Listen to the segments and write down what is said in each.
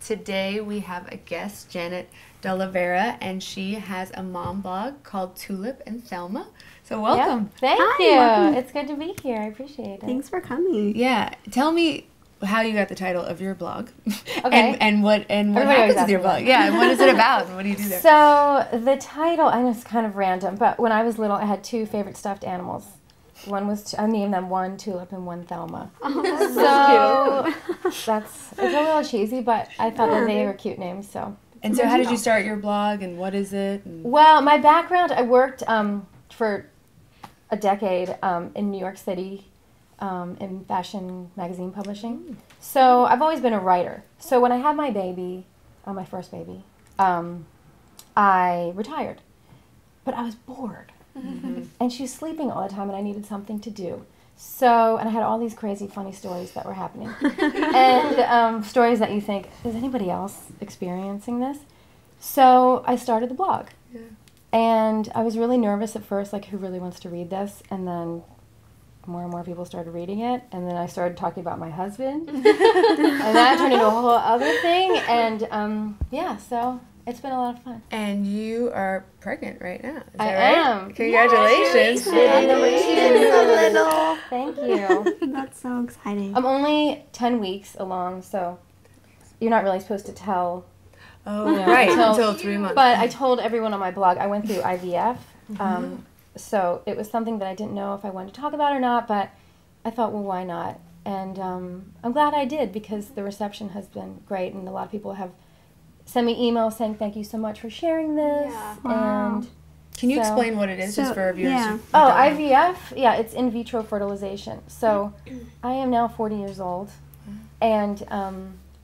today we have a guest, Janet D'Oliveira, and she has a mom blog called Tulip and Thelma. So welcome. Yeah. Thank you. Welcome. It's good to be here. I appreciate it. Thanks for coming. Yeah. Tell me how you got the title of your blog. Okay. and what happens with your blog. Yeah, and what is it about and what do you do there? So the title, I know it's kind of random, but when I was little I had two favorite stuffed animals. One was, I named them one Tulip and one Thelma. Oh, so it's a little cheesy, but I thought that they were cute names. So. And so how did you start your blog and what is it? Well, my background, I worked for a decade in New York City in fashion magazine publishing. So I've always been a writer. So when I had my baby, my first baby, I retired. But I was bored. Mm-hmm. And she was sleeping all the time and I needed something to do. So, and I had all these crazy funny stories that were happening. And stories that you think, is anybody else experiencing this? So I started the blog. Yeah. And I was really nervous at first, like who really wants to read this? And then more and more people started reading it. And then I started talking about my husband. And that turned into a whole other thing. And yeah, so it's been a lot of fun. And you are pregnant right now. Is that I right? am. Congratulations. I'm number 2. So little. Thank you. That's so exciting. I'm only 10 weeks along, so you're not really supposed to tell. Oh, right, until 3 months. But I told everyone on my blog I went through IVF, so it was something that I didn't know if I wanted to talk about or not, but I thought, well, why not? And I'm glad I did because the reception has been great, and a lot of people have sent me emails saying thank you so much for sharing this. Yeah. Wow. And can you explain what it is just for our viewers? Yeah. Oh, IVF? Yeah, it's in vitro fertilization. So I am now 40 years old, and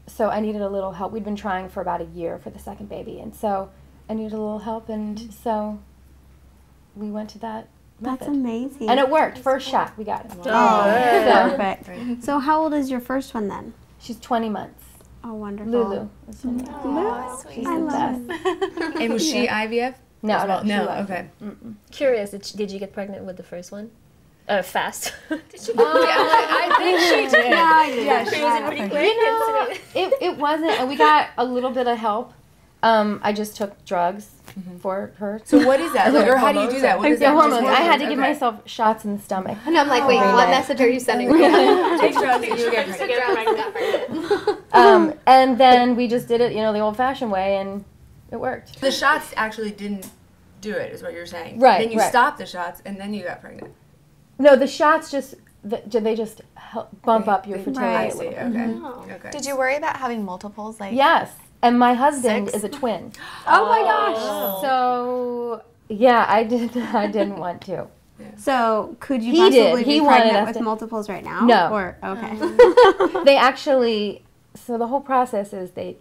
so I needed a little help. We'd been trying for about a year for the second baby, and so I needed a little help, and so we went to that method. That's amazing. And it worked. First shot, we got it. Oh, perfect. Right. So how old is your first one then? She's 20 months. Oh, wonderful. Lulu. Is her name. Oh, She's I the love best. And was she IVF? No, as well? no, No, okay. Curious, did you get pregnant with the first one? Fast. Did you? I think she did. Yeah, I did. Yeah, she was pretty quick. You know, it wasn't, and we got a little bit of help. I just took drugs for her. So what is that? Like, or how do you do that? What is that? Hormones. I had to give myself shots in the stomach. And I'm like, wait, what message are you sending me? Take drugs and you get pregnant. And then we just did it, the old-fashioned way, and it worked. The shots actually didn't do it, is what you're saying. Right. Then you stopped the shots, and then you got pregnant. No, the shots they just help bump up your fertility. I see. Okay. Okay. Did you worry about having multiples? Like Yes. And my husband is a twin. Oh my gosh. So, yeah, I didn't want to. Yeah. So, could you He possibly did. He be wanted pregnant us with to- multiples right now? No. Or, okay. They actually, so the whole process is they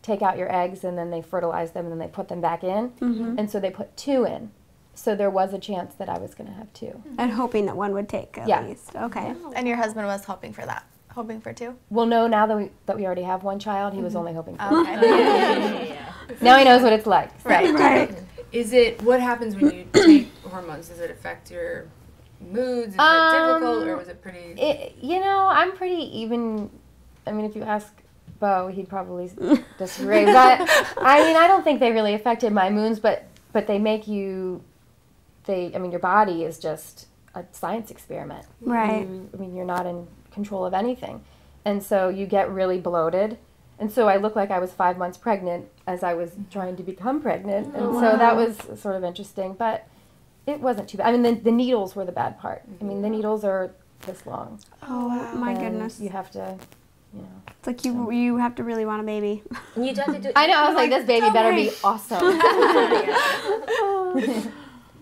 take out your eggs and then they fertilize them and then they put them back in. And so they put 2 in. So there was a chance that I was going to have 2. And hoping that one would take at least. Okay. And your husband was hoping for that. Hoping for 2? Well, no, now that we already have one child, he was only hoping for Okay. Now he knows what it's like. So. Right. What happens when you take hormones? Does it affect your moods? Is it difficult or was it pretty? I'm pretty even. I mean, if you ask Bo, he'd probably disagree. But, I mean, I don't think they really affected my moods, but they make you, your body is just a science experiment. Right. You're not in control of anything. And so you get really bloated. And so I looked like I was 5 months pregnant as I was trying to become pregnant. And so that was sort of interesting, but it wasn't too bad. I mean, the needles were the bad part. I mean, the needles are this long. Oh, my goodness. You have to, It's like you have to really want a baby. And you have to do. I know, I was like, this baby better be awesome.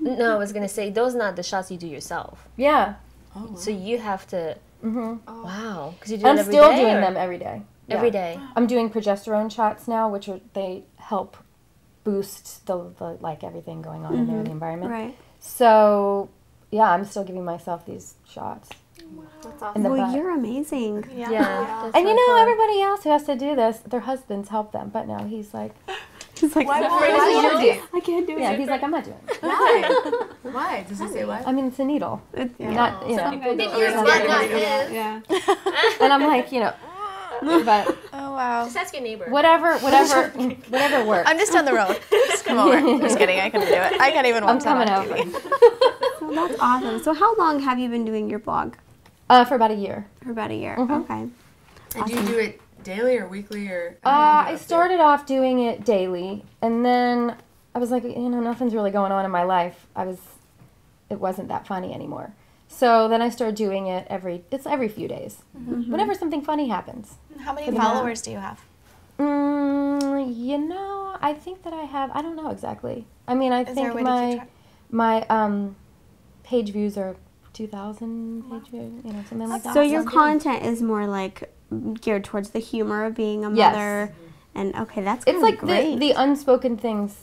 No, I was gonna say those are not the shots you do yourself. Yeah. Oh, wow. So you have to. Wow, because you do I'm it every still day, doing or? them every day. Every day. I'm doing progesterone shots now, which they help boost the like everything going on in there in the environment. Right. So, yeah, I'm still giving myself these shots. That's awesome. In the Well, butt. you're amazing. Yeah. And everybody else who has to do this, their husbands help them, but now he's like, He's like, Why I can't do it. yeah, he's like, I'm not doing it. Why? Why? Does he say why? I mean, it's a needle. It's, Not, Yours, not but not his. Yeah. And I'm like, But Oh wow. Just ask your neighbor. whatever works. I'm just down the road. Just come over. Just kidding. I couldn't do it. I can't even watch that on coming TV. So that's awesome. So how long have you been doing your blog? For about a year. For about a year. Mhm. Okay. And do you do it daily or weekly or? I started off doing it daily, and then I was like, nothing's really going on in my life. It wasn't that funny anymore. So then I started doing it every few days. Whenever something funny happens. How many followers do you have? I think that I have, I don't know exactly. I mean, I Is there a think way to keep track? my page views are 2,000 page views, something like that. So your content is more like geared towards the humor of being a Yes. mother. And okay, that's It's like great. the unspoken things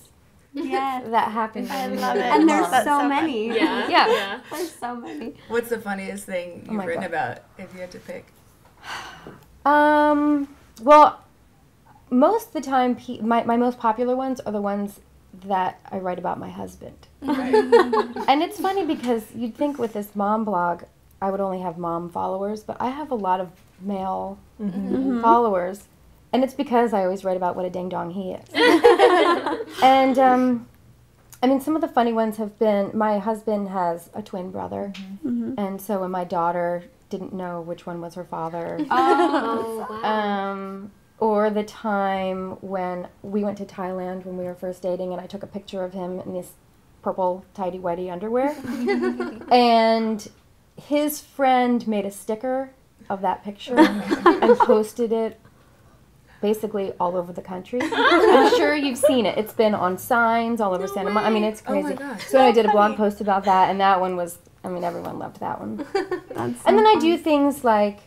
Yes. that happen. I love it. And there's That's so so many. Yeah. Yeah. There's so many. What's the funniest thing you've my written God. about, if you had to pick? Well, most of the time, my most popular ones are the ones that I write about my husband. Right. And it's funny because you'd think with this mom blog, I would only have mom followers, but I have a lot of male followers. And it's because I always write about what a ding-dong he is. And, I mean, some of the funny ones have been, my husband has a twin brother. And so when my daughter didn't know which one was her father. Oh, wow. Or the time when we went to Thailand when we were first dating, and I took a picture of him in this purple tighty-whitey underwear. And his friend made a sticker of that picture and posted it basically all over the country. I'm sure you've seen it. It's been on signs all over Santa Monica. I mean, it's Oh my crazy. gosh. So I did a blog post about that, and that one was, I mean, everyone loved that one. That's And then I do things like,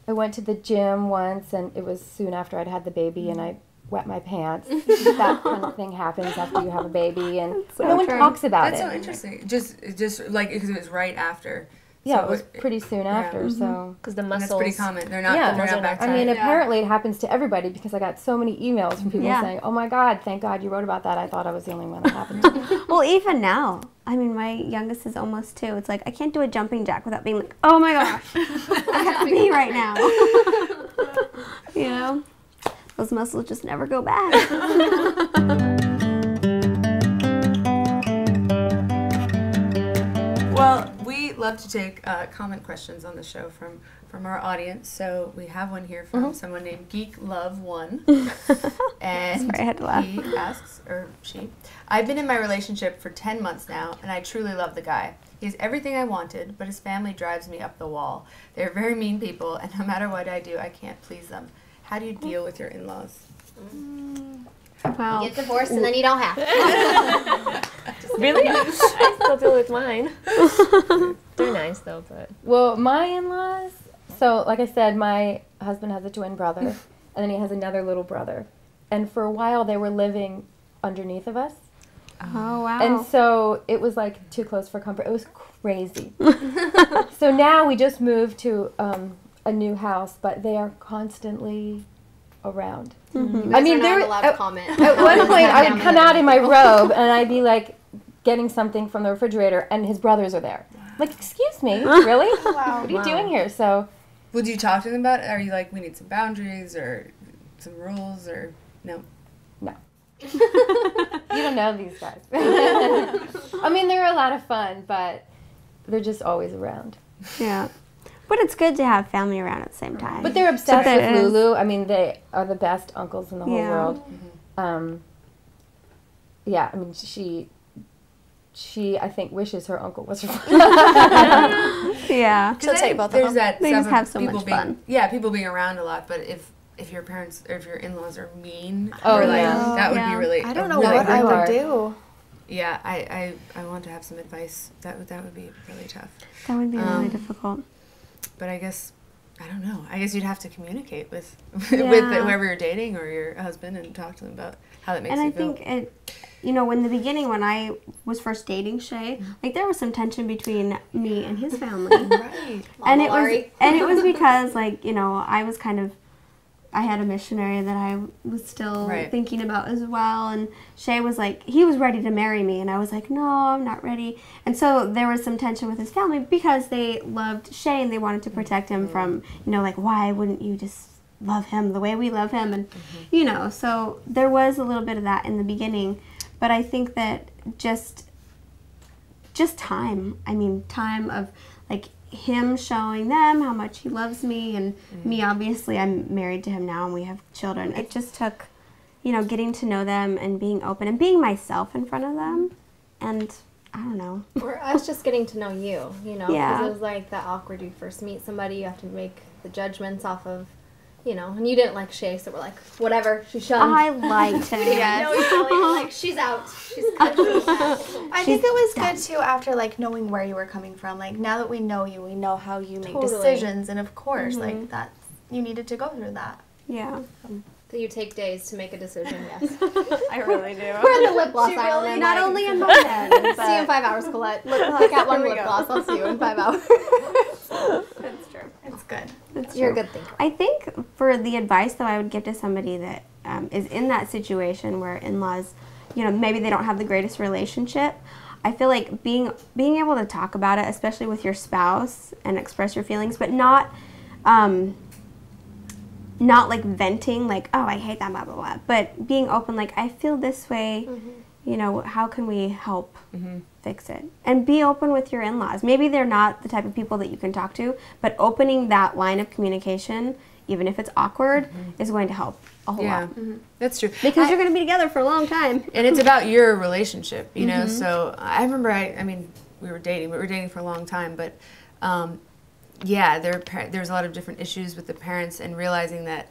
I went to the gym once, and it was soon after I'd had the baby, and I wet my pants. That kind of thing happens after you have a baby, and so no one true. talks about That's it. so interesting. Just like, because it was right after. Yeah, So it was pretty soon after, so. Because the And muscles. that's pretty common. They're not, Yeah. they're not back I mean, time. apparently it happens to everybody because I got so many emails from people Yeah. saying, oh my God, thank God you wrote about that. I thought I was the only one that happened to. Well, even now, I mean, my youngest is almost 2. It's like I can't do a jumping jack without being like, oh my gosh, I have to pee right now. You know, those muscles just never go back. Well, we love to take comment questions on the show from our audience. So we have one here from someone named Geek Love One, and Sorry, I had to laugh. he asks, or she, I've been in my relationship for 10 months now, and I truly love the guy. He has everything I wanted, but his family drives me up the wall. They're very mean people, and no matter what I do, I can't please them. How do you deal with your in-laws? Wow. Get divorced and then you don't have to. Really? I still deal with mine. They're nice though, but. Well, my in-laws, so like I said, my husband has a twin brother, and then he has another little brother. And for a while, they were living underneath of us. Oh, wow. And so it was like too close for comfort. It was crazy. So now we just moved to a new house, but they are constantly around. I mean, they're not allowed to comment. At one point, I would come out in my robe, and I'd be like getting something from the refrigerator, and his brothers are there. Like, excuse me, really? Wow. What are you doing here? So, Would you talk to them about it? Are you like, we need some boundaries or some rules, or no? you don't know these guys. I mean, they're a lot of fun, but they're just always around. Yeah. But it's good to have family around at the same time. But they're obsessed it with is. Lulu. I mean, they are the best uncles in the whole Yeah. world. Yeah, I mean, she I think wishes her uncle was her father. Yeah. She'll take both of There's them. that They stuff just of have so people much being, fun. Yeah, people being around a lot, but if your parents or if your in-laws are mean, Oh, or like, yeah. that would Yeah. be really. I don't a know really what I hard would part. do. Yeah, I want to have some advice. That would be really tough. That would be really difficult. But I guess I don't know. I guess you'd have to communicate with Yeah. with whoever you're dating or your husband and talk to them about how that makes And you I feel. think it, you know, in the beginning when I was first dating Shay, like there was some tension between me and his family. Right. and it Laurie. was because like, you know, I had a missionary that I was still Right. thinking about as well, and Shay was like, he was ready to marry me, and I was like, no, I'm not ready. And so there was some tension with his family because they loved Shay and they wanted to protect him from, you know, like, why wouldn't you just love him the way we love him, and you know, so there was a little bit of that in the beginning, but I think that just time. I mean, time of like him showing them how much he loves me, and me, obviously I'm married to him now and we have children. It just took, you know, getting to know them and being open and being myself in front of them, and I don't know. Or us just getting to know you, you know, Yeah. because it was like that awkward, you first meet somebody, you have to make the judgments off of, you know, and you didn't like Shay, so we're like, whatever, she's shunned. I liked him. No, you're like, she's out. She's cut. I think it was good too after like knowing where you were coming from. Like now that we know you, we know how you make Totally. decisions, and of course, like that you needed to go through that. Yeah. So you take days to make a decision, yes. I really do. We're in the lip gloss island. I'm Not like, only in my head, see you in but 5 hours, Colette. Look at one Here we lip go. gloss. I'll see you in 5 hours. That's true. It's good. it's You're a true. good thinker. I think for the advice though I would give to somebody that is in that situation where in-laws, you know, maybe they don't have the greatest relationship, I feel like being able to talk about it, especially with your spouse, and express your feelings, but not like venting, like, oh, I hate that, blah, blah, blah, but being open, like, I feel this way, you know, how can we help fix it? And be open with your in-laws. Maybe they're not the type of people that you can talk to, but opening that line of communication, even if it's awkward, is going to help a whole lot. That's true. Because you're going to be together for a long time. And it's about your relationship, you know. So I remember, I mean, we were dating for a long time, but yeah, there's a lot of different issues with the parents, and realizing that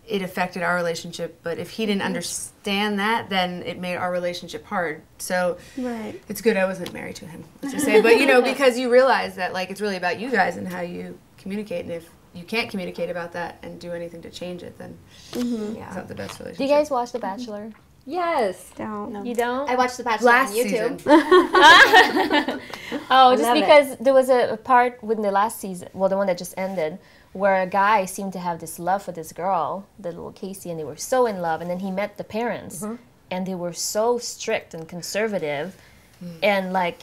it affected our relationship. But if he didn't understand that, then it made our relationship hard. So Right. it's good I wasn't married to him, let's just say. But you know, because you realize that like it's really about you guys and how you communicate, and if you can't communicate about that and do anything to change it, then it's not the best relationship. Do you guys watch The Bachelor? Yes. Don't. You don't? I watched The Bachelor Last on YouTube. season. Oh, just love it. because there was a part within the last season, well, the one that just ended, where a guy seemed to have this love for this girl, the little Casey, and they were so in love, and then he met the parents, and they were so strict and conservative, and like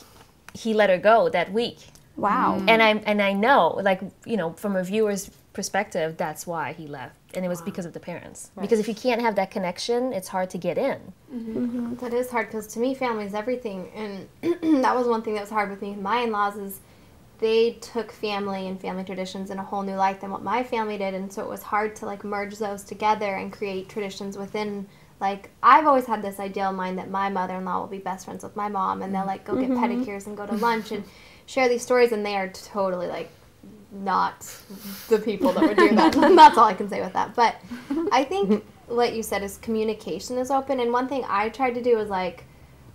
he let her go that week. Wow. And I know, like, you know, from a viewer's perspective, that's why he left. And it was because of the parents. Because if you can't have that connection, it's hard to get in. That is hard, because to me, family is everything. And that was one thing that was hard with me. My in-laws is they took family and family traditions in a whole new light than what my family did. And so it was hard to, like, merge those together and create traditions within, like, I've always had this ideal in mind that my mother-in-law will be best friends with my mom, and they'll, like, go get pedicures and go to lunch and share these stories, and they are totally, like, not the people that would do that. That's all I can say with that. But I think what you said is communication is open. And one thing I tried to do is, like,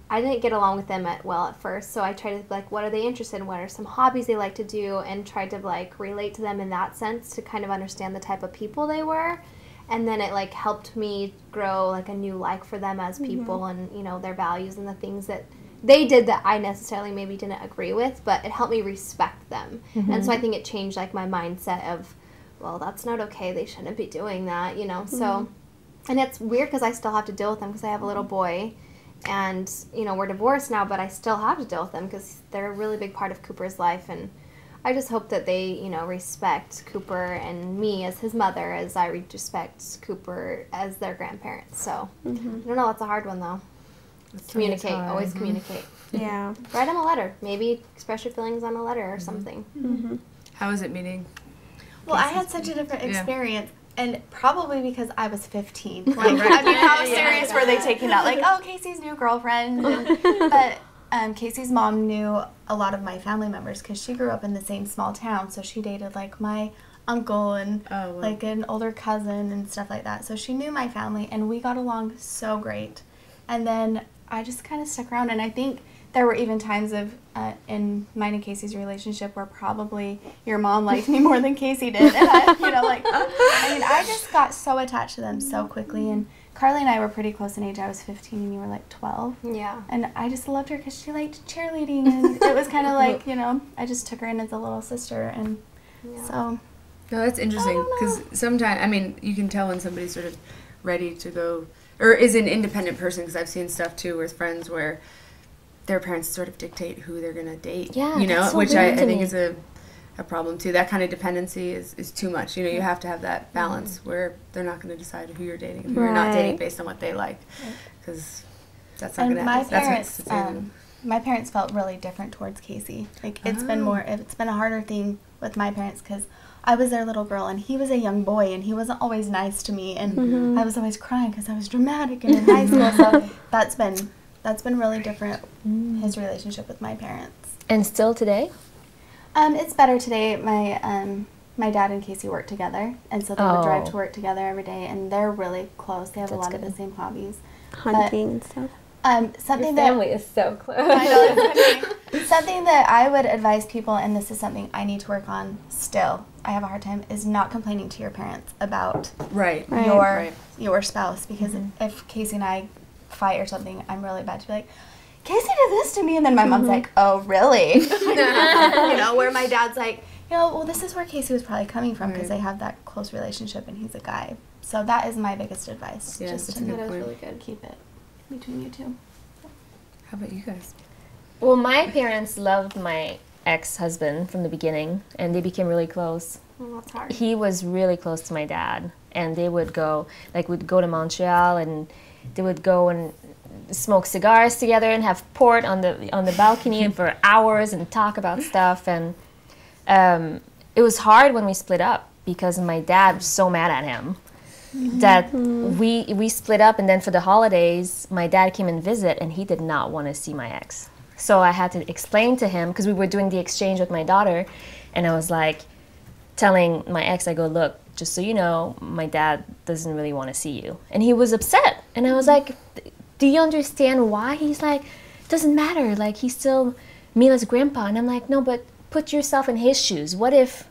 I didn't get along with them at first. So I tried to, like, what are they interested in? What are some hobbies they like to do? And tried to, like, relate to them in that sense to kind of understand the type of people they were. And then it, like, helped me grow, like, a new like for them as people and, you know, their values and the things that they did that I necessarily maybe didn't agree with, but it helped me respect them. And so I think it changed, like, my mindset of, well, that's not okay. They shouldn't be doing that, you know. So, and it's weird because I still have to deal with them because I have a little boy. And, you know, we're divorced now, but I still have to deal with them because they're a really big part of Cooper's life. And I just hope that they, you know, respect Cooper and me as his mother as I respect Cooper as their grandparents. So, I don't know. That's a hard one, though. Communicate. Always communicate. Yeah. Write them a letter. Maybe express your feelings on a letter or something. How was it meeting? Well, I had such a different experience, and probably because I was 15. Like, I mean, how serious were they taking that? Like, oh, Casey's new girlfriend. But Casey's mom knew a lot of my family members because she grew up in the same small town, so she dated, like, my uncle and, like, an older cousin and stuff like that. So she knew my family, and we got along so great. And then I just kind of stuck around, and I think there were even times of in mine and Casey's relationship where probably your mom liked me more than Casey did, and I, you know, like, I mean, I just got so attached to them so quickly. And Carly and I were pretty close in age. I was 15 and you were like 12. Yeah. And I just loved her because she liked cheerleading, and it was kind of like, you know, I just took her in as a little sister, and so. No, that's interesting because sometimes, I mean, you can tell when somebody's sort of ready to go, or is an independent person, because I've seen stuff too with friends where their parents sort of dictate who they're going to date, Yeah, you know, that's so which weird I to think me. is a a problem too. That kind of dependency is too much. You know, you have to have that balance where they're not going to decide who you're dating, who you're not dating based on what they like, because that's not going to happen. My parents felt really different towards Casey. Like it's been a harder thing with my parents because I was their little girl and he was a young boy and he wasn't always nice to me and I was always crying because I was dramatic and in high school. So that's been really different. His relationship with my parents. And still today? It's better today. My dad and Casey work together, and so they would drive to work together every day, and they're really close. They have a lot of the same hobbies, hunting and stuff. Something Your family is so close. I know, it's funny. Something that I would advise people, and this is something I need to work on still, I have a hard time, is not complaining to your parents about your spouse. Because if Casey and I fight or something, I'm really bad to be like, Casey did this to me, and then my mom's like, oh, really? You know, where my dad's like, you know, well, this is where Casey was probably coming from because they have that close relationship, and he's a guy. So that is my biggest advice. Yeah, just that's to a good point. really good. Keep it between you two. How about you guys? Well, my parents loved my ex-husband from the beginning, and they became really close. Well, that's hard. He was really close to my dad, and they would go to Montreal, and they would go and smoke cigars together and have port on the balcony for hours and talk about stuff. And it was hard when we split up because my dad was so mad at him that we split up. And then for the holidays, my dad came and visit, and he did not want to see my ex. So I had to explain to him, because we were doing the exchange with my daughter, and I was like telling my ex, I go, look, just so you know, my dad doesn't really want to see you. And he was upset. And I was like, do you understand why? He's like, it doesn't matter. Like, he's still Mila's grandpa. And I'm like, no, but put yourself in his shoes. What if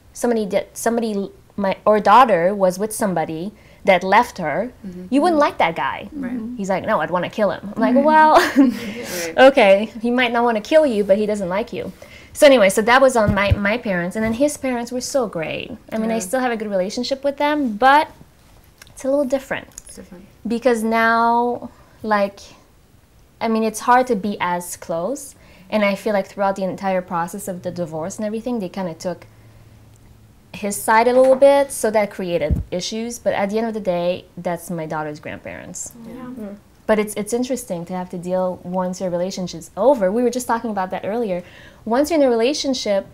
my daughter was with somebody that left her? You wouldn't like that guy. Right. He's like, no, I'd want to kill him. I'm like, well, okay, he might not want to kill you, but he doesn't like you. So anyway, so that was on my parents. And then his parents were so great. I mean, I still have a good relationship with them, but it's a little different. It's different. Because now, like, I mean, it's hard to be as close. And I feel like throughout the entire process of the divorce and everything, they kind of took his side a little bit, so that created issues. But at the end of the day, that's my daughter's grandparents. Yeah. But it's interesting to have to deal once your relationship's over. We were just talking about that earlier. Once you're in a relationship,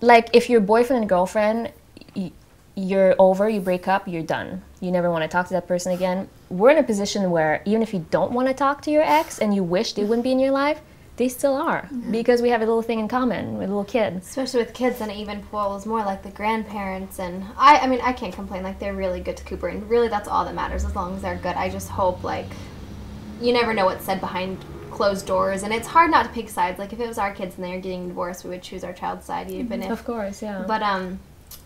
like if you're boyfriend and girlfriend, you're over, you break up, you're done. You never want to talk to that person again. We're in a position where even if you don't want to talk to your ex and you wish they wouldn't be in your life, they still are, because we have a little thing in common with little kids. Especially with kids, and it even pulls more like the grandparents. And I mean, I can't complain. Like, they're really good to Cooper, and really that's all that matters, as long as they're good. I just hope, like, you never know what's said behind closed doors, and it's hard not to pick sides. Like, if it was our kids and they were getting divorced, we would choose our child's side, even if... Of course, yeah. But,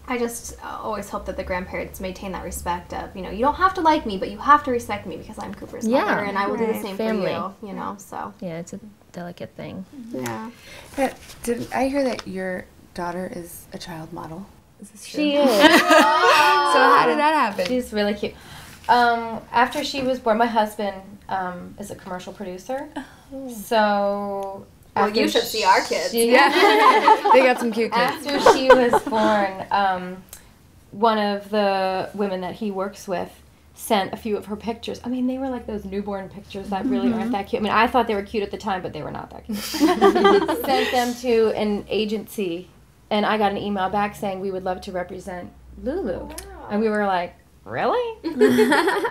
I just always hope that the grandparents maintain that respect of, you know, you don't have to like me, but you have to respect me because I'm Cooper's mother, and I will do the same Family. for you, you know, so. Yeah, it's a delicate thing. Yeah. Did I hear that your daughter is a child model? Is this true? She is. So how did that happen? She's really cute. After she was born, my husband is a commercial producer. So... Well, you should see our kids. They got some cute kids. After she was born, one of the women that he works with sent a few of her pictures. I mean, they were like those newborn pictures that really aren't that cute. I mean, I thought they were cute at the time, but they were not that cute. Sent them to an agency, and I got an email back saying we would love to represent Lulu. Wow. And we were like, really?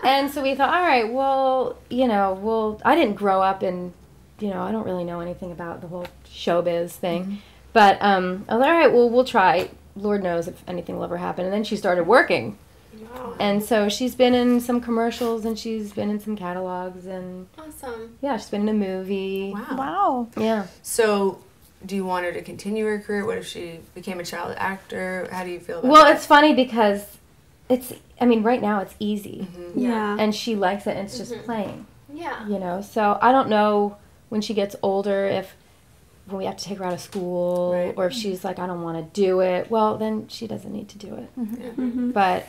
And so we thought, all right, well, you know, I didn't grow up in, you know, I don't really know anything about the whole showbiz thing. But I was like, all right, well, we'll try. Lord knows if anything will ever happen. And then she started working. Wow. And so she's been in some commercials, and she's been in some catalogs, and Awesome. yeah, she's been in a movie. Wow. Yeah. So, do you want her to continue her career? What if she became a child actor? How do you feel about Well, that? it's funny because I mean, right now it's easy. Yeah. And she likes it, and it's just playing. Yeah. You know, so I don't know when she gets older when we have to take her out of school, Right. or if she's like, I don't want to do it, well, then she doesn't need to do it. Yeah. But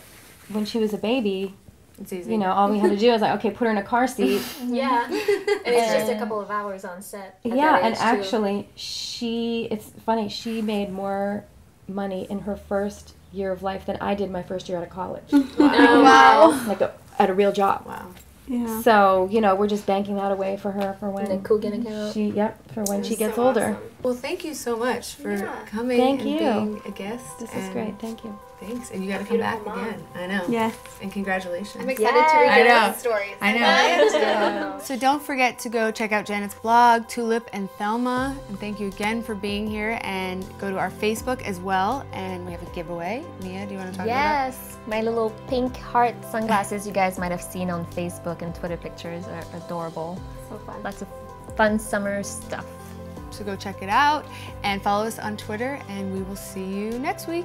when she was a baby, It's easy. you know, all we had to do was like, okay, put her in a car seat. Yeah. And it's just a couple of hours on set. Yeah, and actually, it's funny, she made more money in her first year of life than I did my first year out of college. Wow. Like at a real job. Wow. Yeah. So, you know, we're just banking that away for her for when And a Coogan account. for when she gets so older. awesome. Well, thank you so much for Yeah. coming Thank and you. being a guest. This is and great. Thank you. Thanks. And you got to come back Beautiful mom. again. I know. Yes. And congratulations. I'm excited Yes. to read I know. those stories. I know. So don't forget to go check out Janet's blog, Tulip and Thelma. And thank you again for being here. And go to our Facebook as well. And we have a giveaway. Mia, do you want to talk about Yes, my little pink heart sunglasses you guys might have seen on Facebook and Twitter pictures are adorable. So fun. Lots of fun summer stuff. that? So go check it out and follow us on Twitter. And we will see you next week.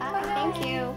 Thank you.